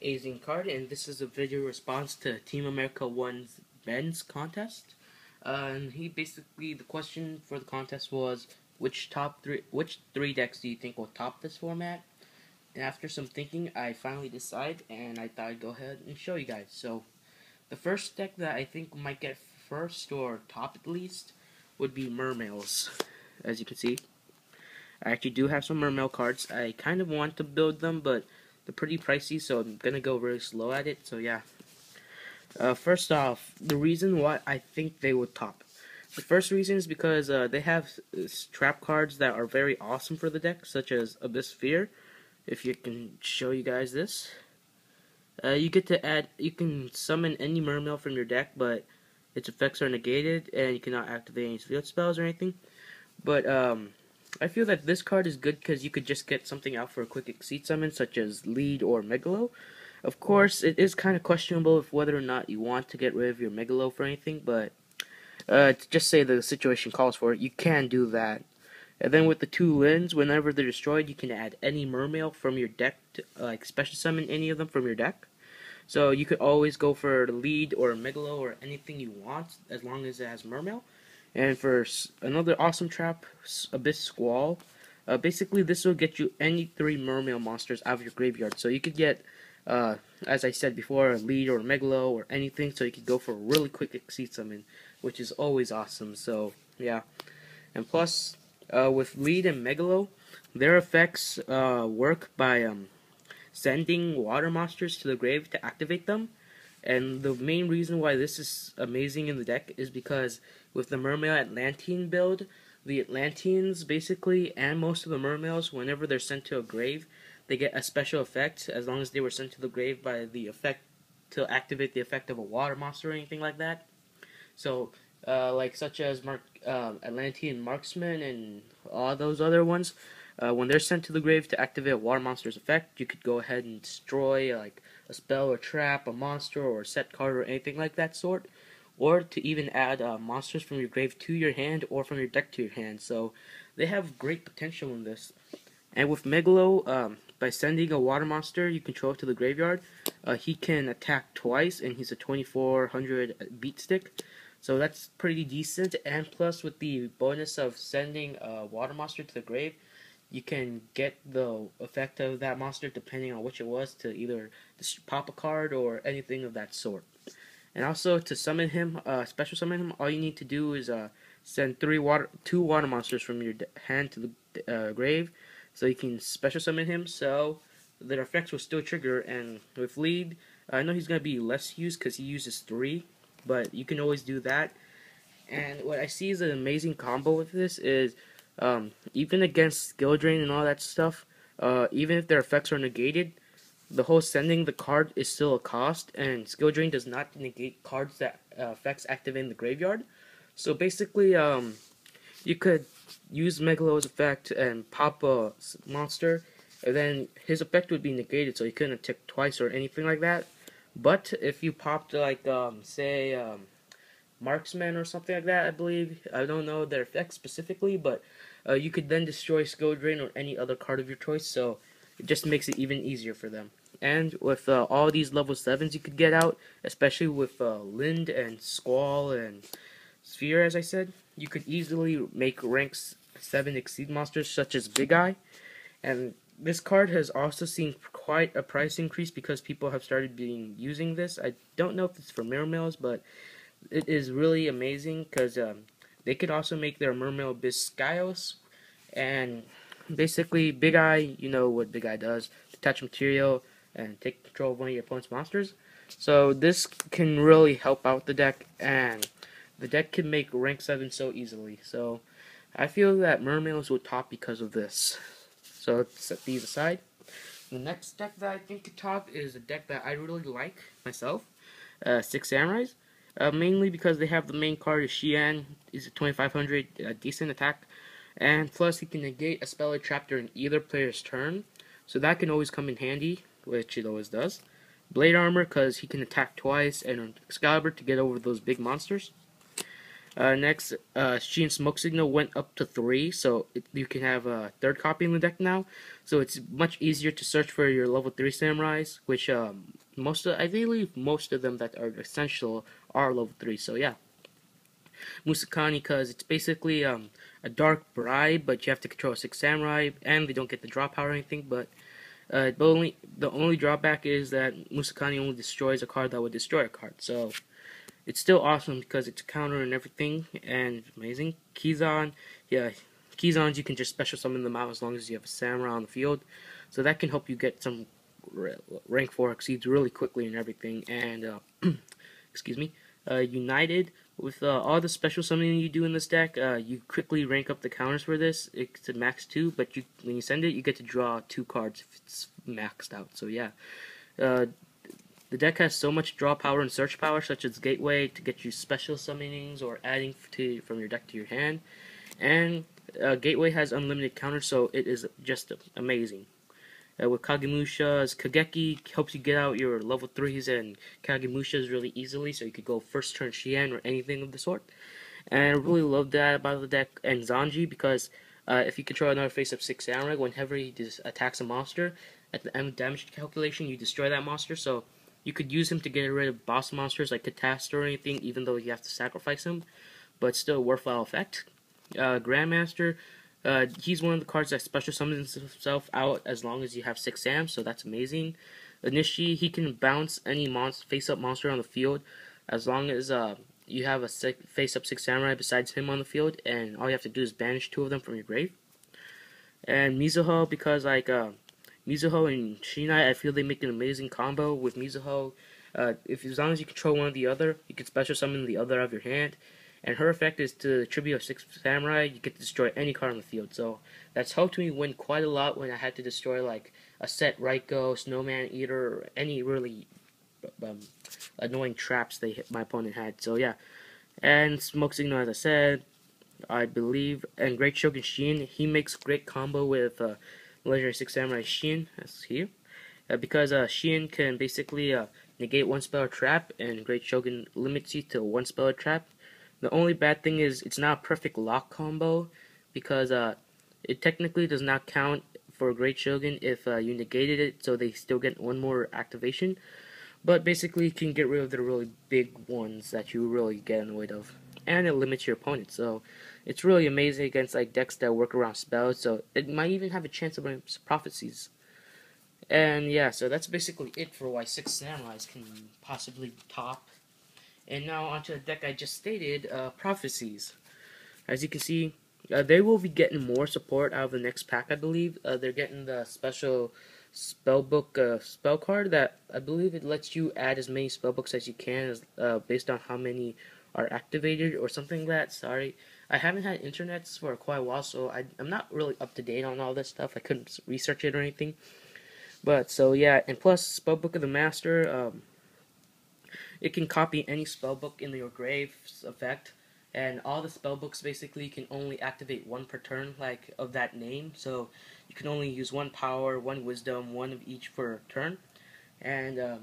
Amazing card, and this is a video response to Tamamurica1's men's contest. And he basically, the question for the contest was, which three decks do you think will top this format? And after some thinking, I finally decided, and I thought I'd go ahead and show you guys. So, the first deck that I think might get first, or top at least, would be Mermails. As you can see, I actually do have some Mermail cards. I kind of want to build them, but they're pretty pricey, so I'm gonna go really slow at it. So yeah. First off, the reason why I think they would top. The first reason is because they have trap cards that are very awesome for the deck, such as Abyss Sphere. If you can show you guys this, you get to add. You can summon any Mermail from your deck, but its effects are negated, and you cannot activate any field spells or anything. But I feel that this card is good because you could just get something out for a quick Exceed summon, such as Lead or Megalo. Of course, it is kind of questionable if whether or not you want to get rid of your Megalo for anything, but to just say the situation calls for it, you can do that. And then with the two Lins, whenever they're destroyed, you can add any Mermail from your deck, to, like special summon any of them from your deck. So you could always go for the Lead or Megalo or anything you want, as long as it has Mermail. And for another awesome trap, Abyss Squall, basically this will get you any three Mermail monsters out of your graveyard. So you could get, as I said before, a Lead or a Megalo or anything, so you could go for a really quick Exceed summon, which is always awesome. So yeah, and plus with Lead and Megalo, their effects work by sending water monsters to the grave to activate them. And the main reason why this is amazing in the deck is because with the Mermail Atlantean build, the Atlanteans basically, and most of the Mermails, whenever they're sent to a grave, they get a special effect as long as they were sent to the grave by the effect to activate the effect of a water monster or anything like that. So, like such as Atlantean Marksman and all those other ones, when they're sent to the grave to activate a water monster's effect, you could go ahead and destroy like a spell or trap, a monster or a set card or anything like that sort, or to even add monsters from your grave to your hand or from your deck to your hand. So they have great potential in this. And with Megalo, by sending a water monster you control to the graveyard, he can attack twice, and he's a 2400 beat stick. So that's pretty decent. And plus, with the bonus of sending a water monster to the grave, you can get the effect of that monster depending on which it was to either pop a card or anything of that sort. And also to summon him, special summon him, all you need to do is send two water monsters from your hand to the grave, so you can special summon him. So their effects will still trigger. And with Lead, I know he's gonna be less used because he uses 3, but you can always do that. And what I see as an amazing combo with this is, even against skill drain and all that stuff, even if their effects are negated, the whole sending the card is still a cost, and skill drain does not negate cards that effects activate in the graveyard. So basically, you could use Megalo's effect and pop a monster, and then his effect would be negated, so he couldn't attack twice or anything like that. But if you popped like say Marksman or something like that, I believe, I don't know their effects specifically, but you could then destroy Skill Drain or any other card of your choice, so it just makes it even easier for them. And with all these level 7s you could get out, especially with Lind and Squall and Sphere, as I said, you could easily make ranks 7 Exceed monsters such as Big Eye. And this card has also seen quite a price increase because people have started using this. I don't know if it's for Mermails, but it is really amazing because they could also make their Mermail Biscayos, and basically Big Eye, you know what Big Eye does, detach material and take control of one of your opponent's monsters. So this can really help out the deck, and the deck can make rank 7 so easily. So I feel that Mermails will top because of this. So let's set these aside. The next deck that I think could top is a deck that I really like myself, Six Samurais. Mainly because they have the main card is Xian, is a 2500 decent attack, and plus he can negate a spell or trap during either player's turn, so that can always come in handy, which it always does. Blade Armor because he can attack twice, and Excalibur to get over those big monsters. Next, Sheen Smoke Signal went up to 3, so you can have a third copy in the deck now. So it's much easier to search for your level 3 samurais, which I believe most of them that are essential are level 3. So yeah, Musakani, because it's basically a dark bribe, but you have to control 6 samurai, and they don't get the draw power or anything. But the only drawback is that Musakani only destroys a card that would destroy a card. So it's still awesome because it's a counter and everything, and amazing. Kizan, yeah, Kizans you can just special summon them out as long as you have a samurai on the field, so that can help you get some rank 4 exceeds really quickly and everything. And excuse me, United, with all the special summoning you do in this deck, you quickly rank up the counters for this. It's a max 2, but when you send it, you get to draw 2 cards if it's maxed out. So yeah. Uh, the deck has so much draw power and search power, such as Gateway, to get you special summonings or adding from your deck to your hand. And Gateway has unlimited counters, so it is just amazing. With Kagemusha's Kageki helps you get out your level 3s and Kagemushas really easily, so you could go first turn Shien or anything of the sort. And I really love that about the deck. And Zanji, because if you control another face-up 6 samurai, whenever he attacks a monster, at the end of damage calculation, you destroy that monster, so you could use him to get rid of boss monsters like Catastrophe or anything, even though you have to sacrifice him, but still a worthwhile effect. Grandmaster, he's one of the cards that special summons himself out as long as you have 6 SAMs, so that's amazing. Inishi, he can bounce any face-up monster on the field as long as you have a face-up 6 samurai besides him on the field, and all you have to do is banish 2 of them from your grave. And Mizuho, because Mizuho and Shinai, I feel they make an amazing combo. With Mizuho, as long as you control one or the other, you can special summon the other out of your hand. And her effect is to tribute a 6 samurai, you get to destroy any card on the field. So that's helped me win quite a lot when I had to destroy like a set Raiko, Snowman Eater, or any really annoying traps my opponent had. So yeah. And Smoke Signal, as I said, I believe, and Great Shogun Shin, he makes great combo with Legendary 6 Samurai Shin, as here, because Shin can basically negate 1 spell or trap, and Great Shogun limits you to 1 spell or trap. The only bad thing is it's not a perfect lock combo, because it technically does not count for Great Shogun if you negated it, so they still get 1 more activation. But basically, you can get rid of the really big ones that you really get annoyed of, and it limits your opponent. So it's really amazing against like decks that work around spells. So it might even have a chance of winning prophecies. And yeah, so that's basically it for why 6 Samurais can possibly top. And now onto the deck I just stated, prophecies. As you can see, they will be getting more support out of the next pack, I believe. They're getting the special spellbook spell card that I believe it lets you add as many spellbooks as you can based on how many are activated or something like that. Sorry, I haven't had internets for quite a while, so I'm not really up to date on all this stuff. I couldn't research it or anything. But so yeah, and plus spellbook of the master, it can copy any spellbook in your grave's effect, and all the spellbooks basically can only activate 1 per turn, like of that name. So you can only use 1 power, 1 wisdom, 1 of each per turn, and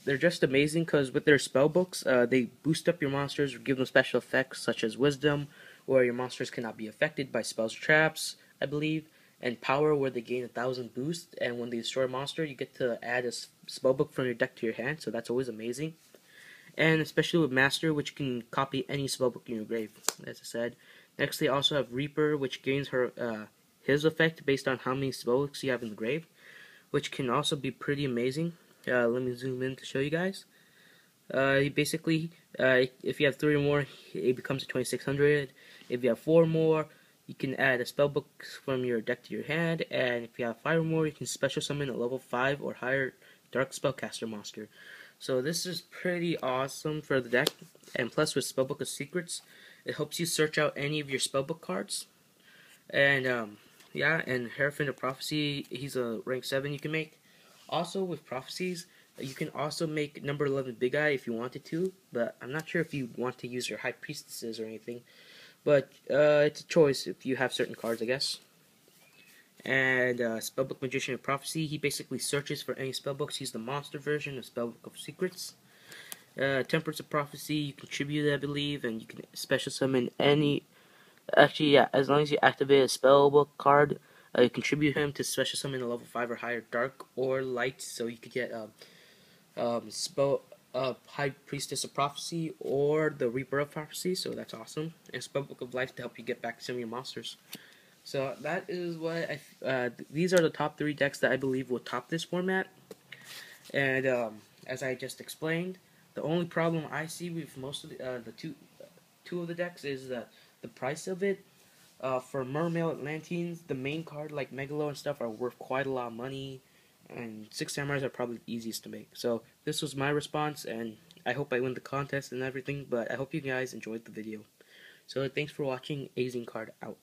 they're just amazing because with their spellbooks, they boost up your monsters or give them special effects such as wisdom, where your monsters cannot be affected by spells or traps, I believe, and power, where they gain 1,000 boost, and when they destroy a monster, you get to add a spellbook from your deck to your hand, so that's always amazing. And especially with Master, which can copy any spellbook in your grave, as I said. Next, they also have Reaper, which gains his effect based on how many spellbooks you have in the grave, which can also be pretty amazing. Let me zoom in to show you guys. Basically, if you have 3 or more, it becomes a 2600. If you have 4 more, you can add a spellbook from your deck to your hand, and if you have 5 or more, you can special summon a level 5 or higher Dark Spellcaster monster. So this is pretty awesome for the deck, and plus with Spellbook of Secrets, it helps you search out any of your spellbook cards. And yeah, and Hierophant of Prophecy, he's a rank 7 you can make. Also with Prophecies, you can also make number 11 Big Eye if you wanted to, but I'm not sure if you want to use your High Priestesses or anything. But it's a choice if you have certain cards, I guess. And Spellbook Magician of Prophecy, he basically searches for any spellbooks. He's the monster version of Spellbook of Secrets. Temperance of Prophecy, you contribute, I believe, and you can special summon any. Actually, yeah, as long as you activate a spellbook card, you contribute him to special summon a level 5 or higher dark or light, so you could get spell High Priestess of Prophecy or the Reaper of Prophecy, so that's awesome. And Spellbook of Life to help you get back to some of your monsters. So that is what these are the top 3 decks that I believe will top this format. And as I just explained, the only problem I see with most of the two of the decks is the price of it. For Mermail Atlanteans, the main card like Megalo and stuff are worth quite a lot of money, and 6 Samurais are probably the easiest to make. So this was my response, and I hope I win the contest and everything, but I hope you guys enjoyed the video. So thanks for watching. Azing Card out.